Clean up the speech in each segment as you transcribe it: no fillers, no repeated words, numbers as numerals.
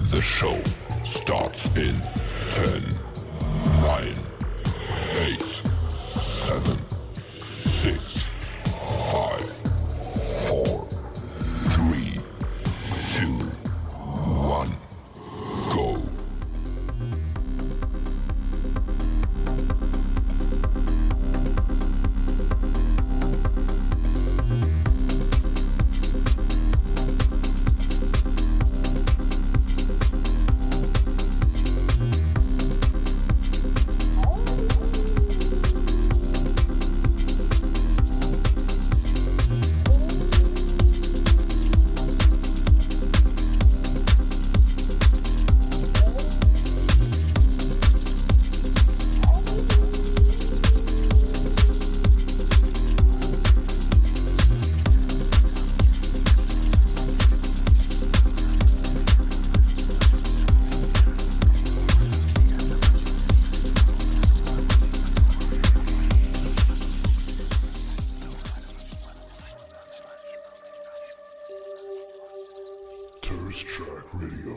The show starts in 10, 9, 8, 7, 6, 5, 4, 3, 2, 1, go. Track Radio.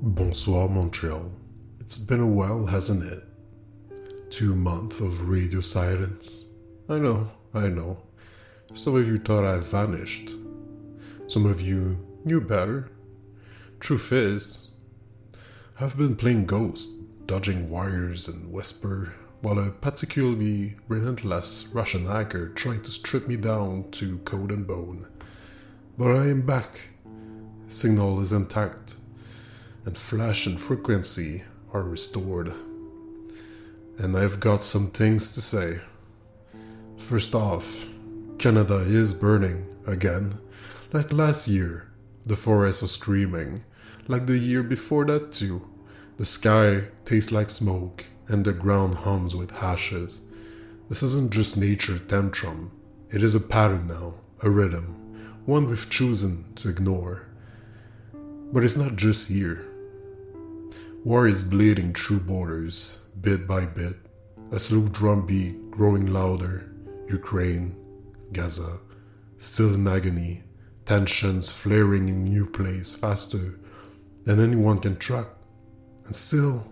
Bonsoir, Montreal. It's been a while, hasn't it? 2 months of radio silence. I know. Some of you thought I vanished. Some of you knew better. Truth is, I've been playing Ghost, dodging wires and Whisper, while a particularly relentless Russian hacker tried to strip me down to code and bone. But I am back. Signal is intact, and flash and frequency are restored. And I've got some things to say. First off, Canada is burning again. Like last year, the forests are screaming. Like the year before that too. The sky tastes like smoke, and the ground hums with ashes. This isn't just nature tantrum. It is a pattern now, a rhythm, one we've chosen to ignore. But it's not just here. War is bleeding through borders, bit by bit. A slow drumbeat growing louder. Ukraine, Gaza, still in agony. Tensions flaring in new place faster than anyone can track. And still,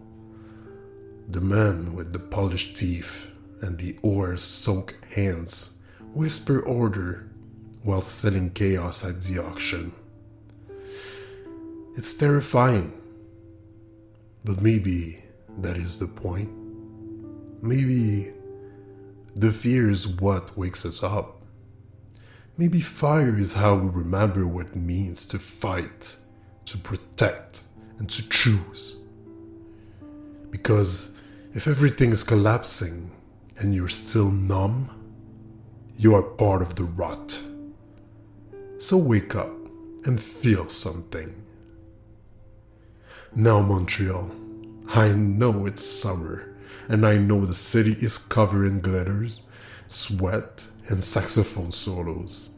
the man with the polished teeth and the ore-soaked hands whisper order while selling chaos at the auction. It's terrifying, but maybe that is the point. Maybe the fear is what wakes us up. Maybe fire is how we remember what it means to fight, to protect, and to choose. Because if everything is collapsing and you're still numb, you are part of the rot. So wake up and feel something. Now, Montreal, I know it's summer, and I know the city is covered in glitters, sweat, and saxophone solos.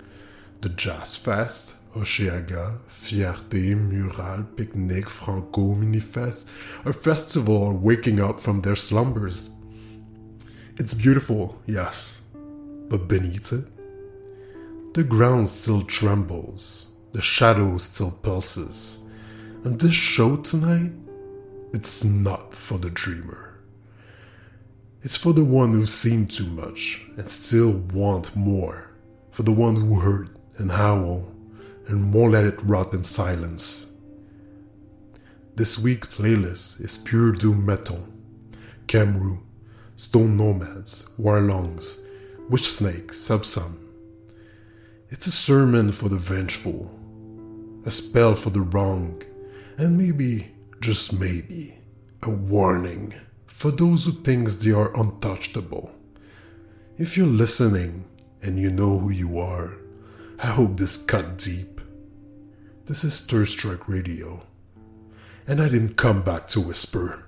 The Jazz Fest, Osheaga, Fierté, Mural, Picnic, Franco, Minifest, a festival are waking up from their slumbers. It's beautiful, yes, but beneath it, the ground still trembles, the shadow still pulses, and this show tonight, it's not for the dreamer. It's for the one who's seen too much and still want more, for the one who hurt and howl and won't let it rot in silence. This week's playlist is pure doom metal. Camru, Stone Nomads, Warlongs, Witch Snake, Subsun. It's a sermon for the vengeful, a spell for the wrong, and maybe, just maybe, a warning for those who think they are untouchable. If you're listening and you know who you are, I hope this cut deep. This is Third Strike Radio, and I didn't come back to whisper.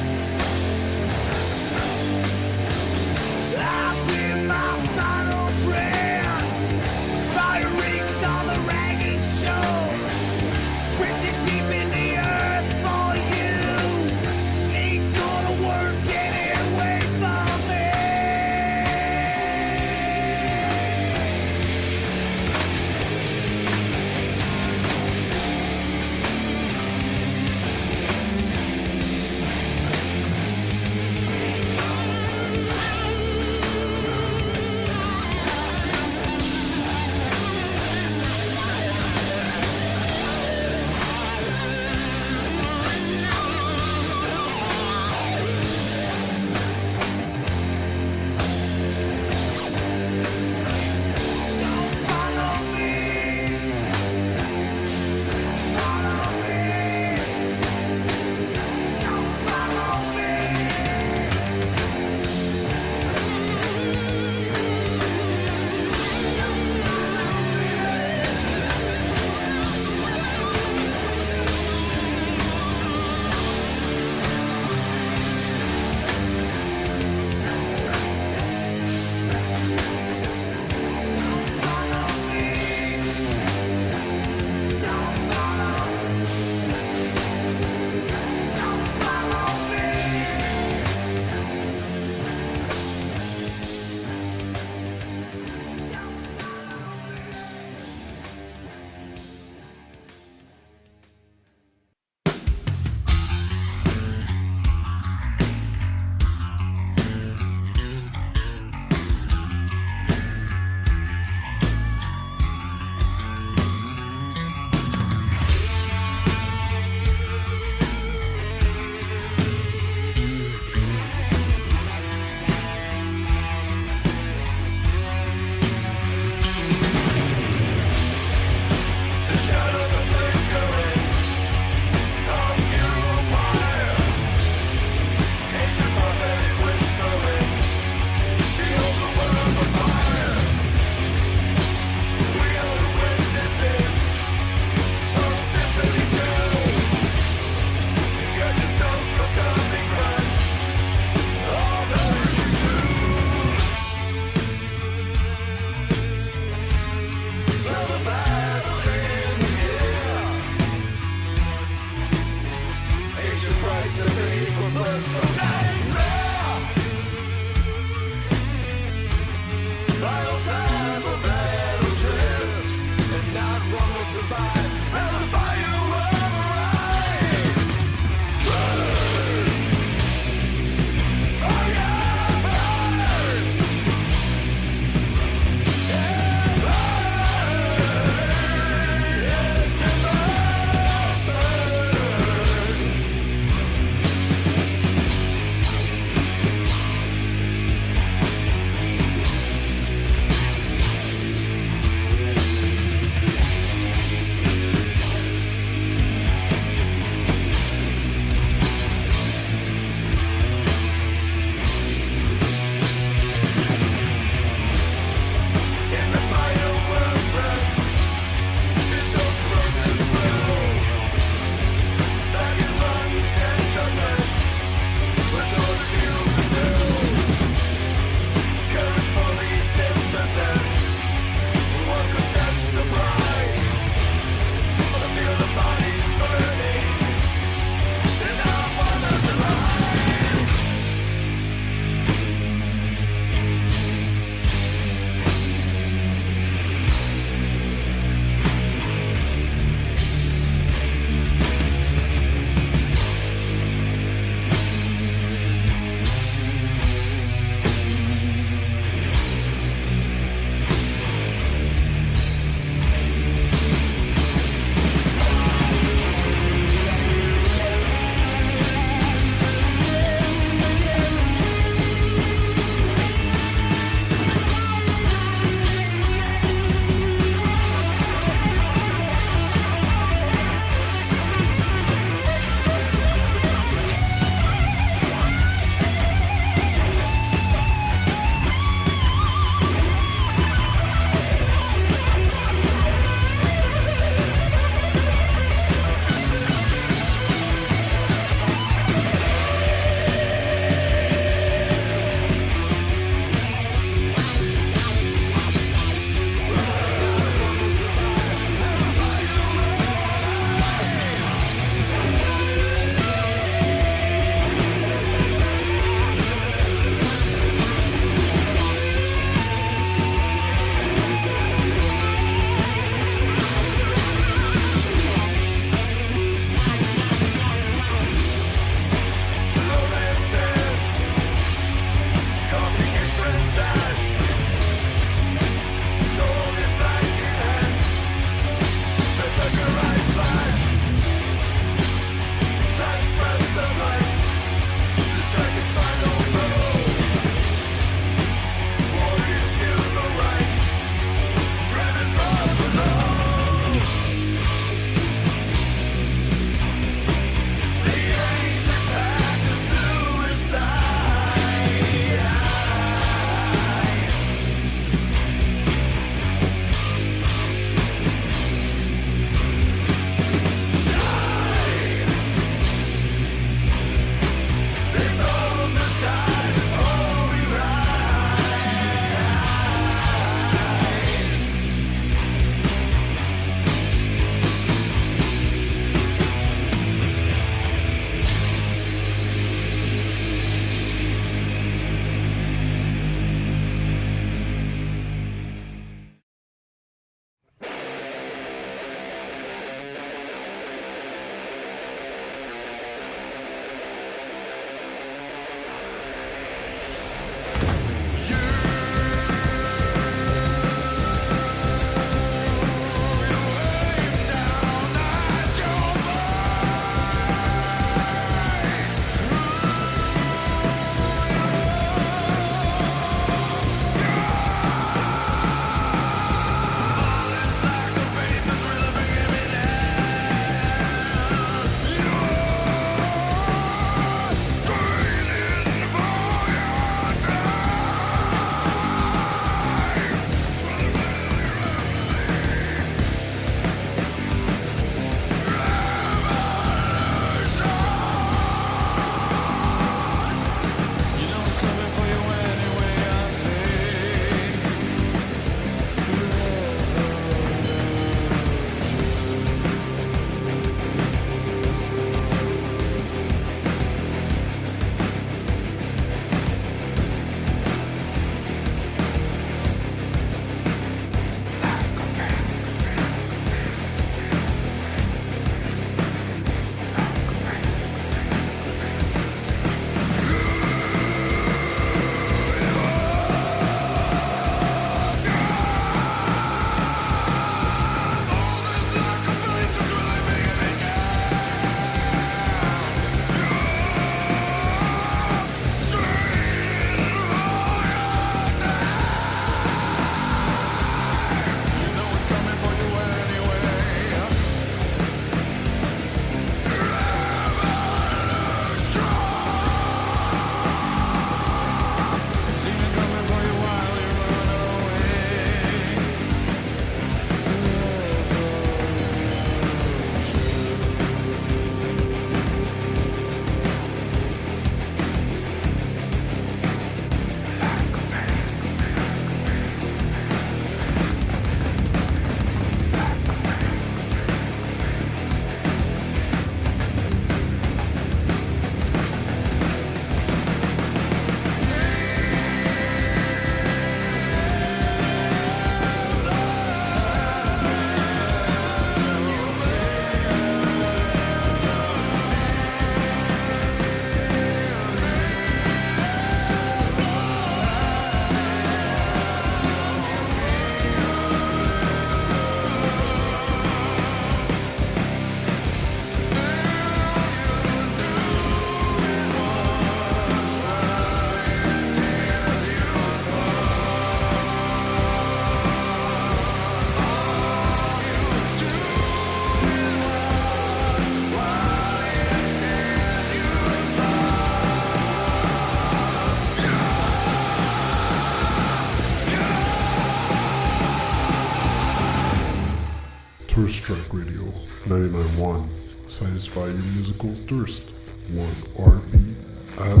Thirst Strike Radio 99.1. Satisfy your musical thirst, one RB at a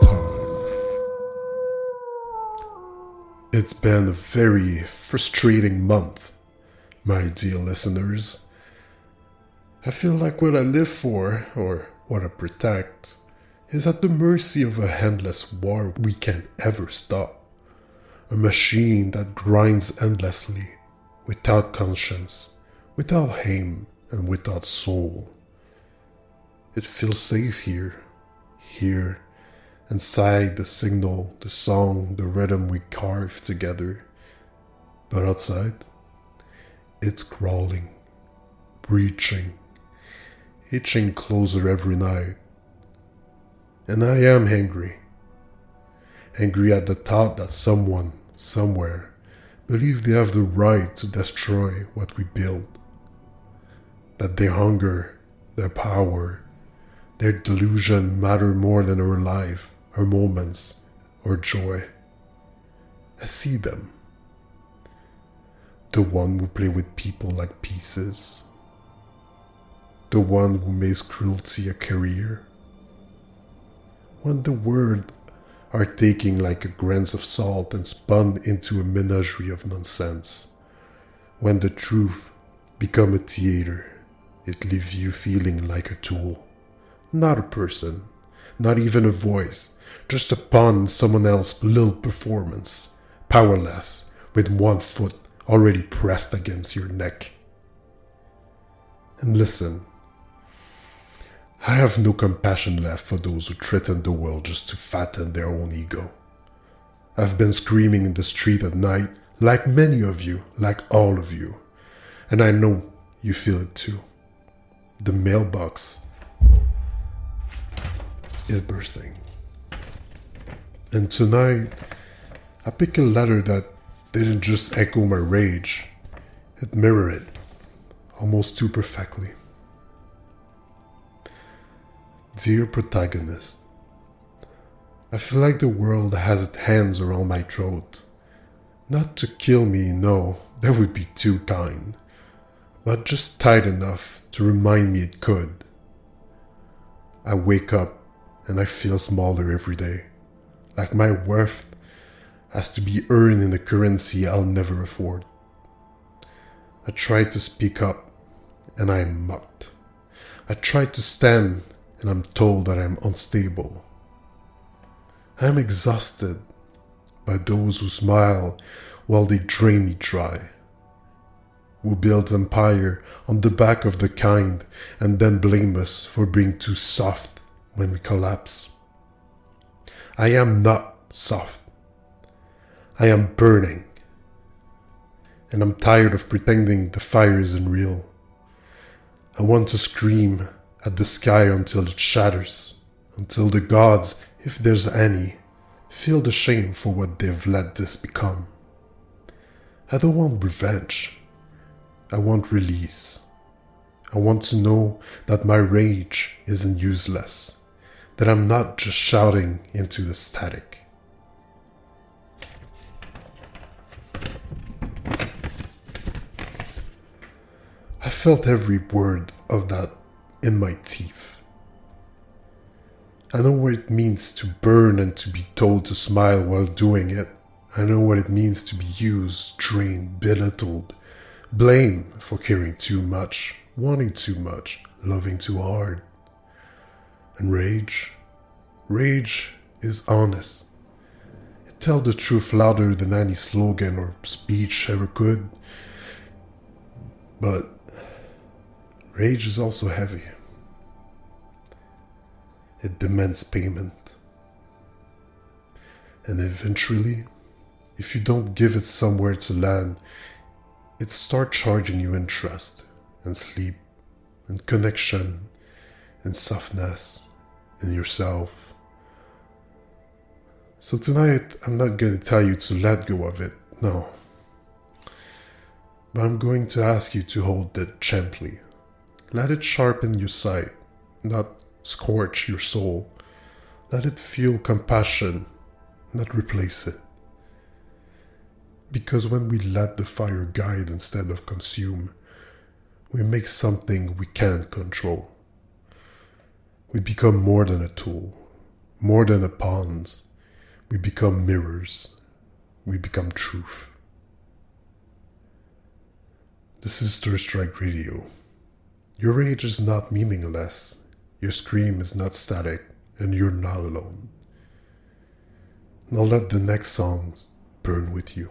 time. It's been a very frustrating month, my dear listeners. I feel like what I live for, or what I protect, is at the mercy of a endless war we can't ever stop. A machine that grinds endlessly, without conscience, without aim, and without soul. It feels safe here, inside the signal, the song, the rhythm we carve together. But outside, it's crawling, breaching, itching closer every night. And I am angry. Angry at the thought that someone, somewhere, believe they have the right to destroy what we build. That their hunger, their power, their delusion matter more than our life, our moments, our joy. I see them. The one who play with people like pieces. The one who makes cruelty a career. When the world are taken like a grains of salt and spun into a menagerie of nonsense. When the truth become a theater, it leaves you feeling like a tool. Not a person, not even a voice, just a pawn in someone else's little performance, powerless, with one foot already pressed against your neck. And listen, I have no compassion left for those who threaten the world just to fatten their own ego. I've been screaming in the street at night, like many of you, like all of you, and I know you feel it too. The mailbox is bursting. And tonight, I pick a letter that didn't just echo my rage, it mirrored it, almost too perfectly. Dear Protagonist, I feel like the world has its hands around my throat. Not to kill me, no, that would be too kind, but just tight enough to remind me it could. I wake up and I feel smaller every day, like my worth has to be earned in a currency I'll never afford. I try to speak up and I am mocked. I try to stand and I'm told that I'm unstable. I am exhausted by those who smile while they drain me dry, who build empire on the back of the kind and then blame us for being too soft when we collapse. I am not soft. I am burning. And I'm tired of pretending the fire isn't real. I want to scream at the sky until it shatters, until the gods, if there's any, feel the shame for what they've let this become. I don't want revenge. I want release. I want to know that my rage isn't useless, that I'm not just shouting into the static. I felt every word of that in my teeth. I know what it means to burn and to be told to smile while doing it. I know what it means to be used, drained, belittled, blamed for caring too much, wanting too much, loving too hard. And rage is honest. It tells the truth louder than any slogan or speech ever could. But rage is also heavy. It demands payment. And eventually, if you don't give it somewhere to land, it starts charging you interest and sleep and connection and softness in yourself. So tonight, I'm not going to tell you to let go of it, no. But I'm going to ask you to hold it gently. Let it sharpen your sight, not scorch your soul. Let it feel compassion, not replace it. Because when we let the fire guide instead of consume, We make something we can't control. We become more than a tool, more than a pawns. We become mirrors. We become truth. This is Stir Strike Radio. Your rage is not meaningless. Your scream is not static, and you're not alone. Now let the next songs burn with you.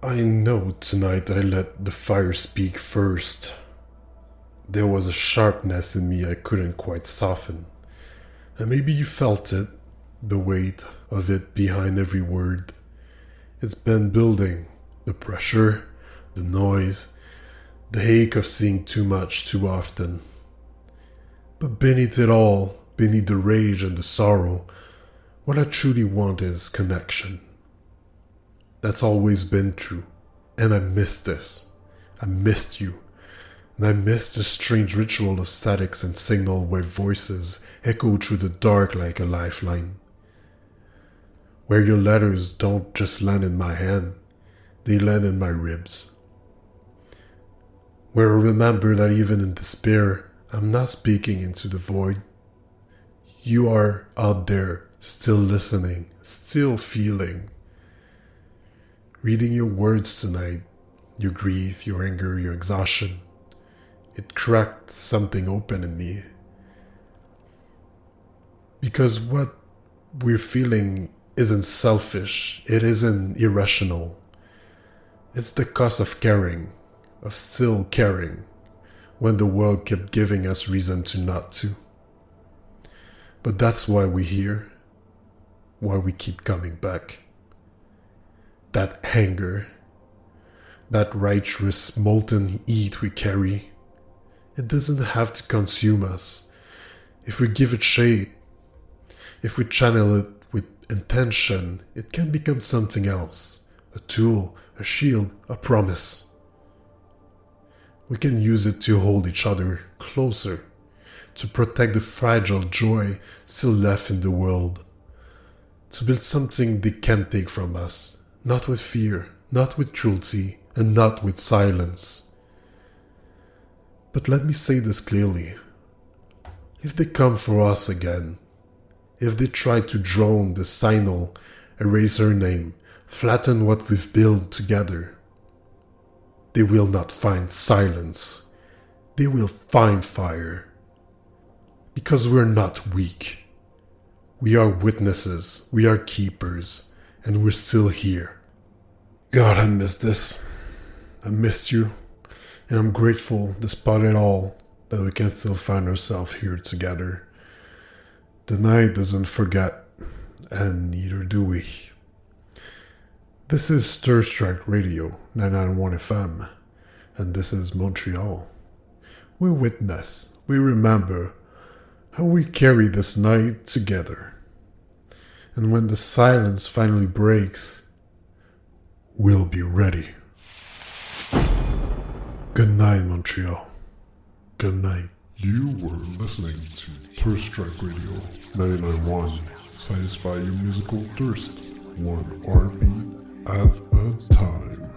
I know tonight I let the fire speak first. There was a sharpness in me I couldn't quite soften. And maybe you felt it, the weight of it behind every word. It's been building, the pressure, the noise, the ache of seeing too much too often. But beneath it all, beneath the rage and the sorrow, what I truly want is connection. That's always been true, and I miss this. I missed you, and I missed the strange ritual of statics and signal where voices echo through the dark like a lifeline. Where your letters don't just land in my hand, they land in my ribs. Where I remember that even in despair, I'm not speaking into the void. You are out there, still listening, still feeling. Reading your words tonight, your grief, your anger, your exhaustion, it cracked something open in me. Because what we're feeling isn't selfish, it isn't irrational. It's the cost of caring, of still caring, when the world kept giving us reason to not to. But that's why we're here, why we keep coming back. That anger, that righteous molten heat we carry, it doesn't have to consume us. If we give it shape, if we channel it with intention, it can become something else, a tool, a shield, a promise. We can use it to hold each other closer, to protect the fragile joy still left in the world, to build something they can't take from us. Not with fear, not with cruelty, and not with silence. But let me say this clearly. If they come for us again, if they try to drone the signal, erase our name, flatten what we've built together, they will not find silence. They will find fire. Because we're not weak. We are witnesses, we are keepers, and we're still here. God, I miss this. I missed you. And I'm grateful, despite it all, that we can still find ourselves here together. The night doesn't forget, and neither do we. This is Stir Strike Radio, 991 FM, and this is Montreal. We witness, we remember, how we carry this night together. And when the silence finally breaks, we'll be ready. Good night, Montreal. Good night. You were listening to Thirst Strike Radio 991. Satisfy your musical thirst, one heartbeat at a time.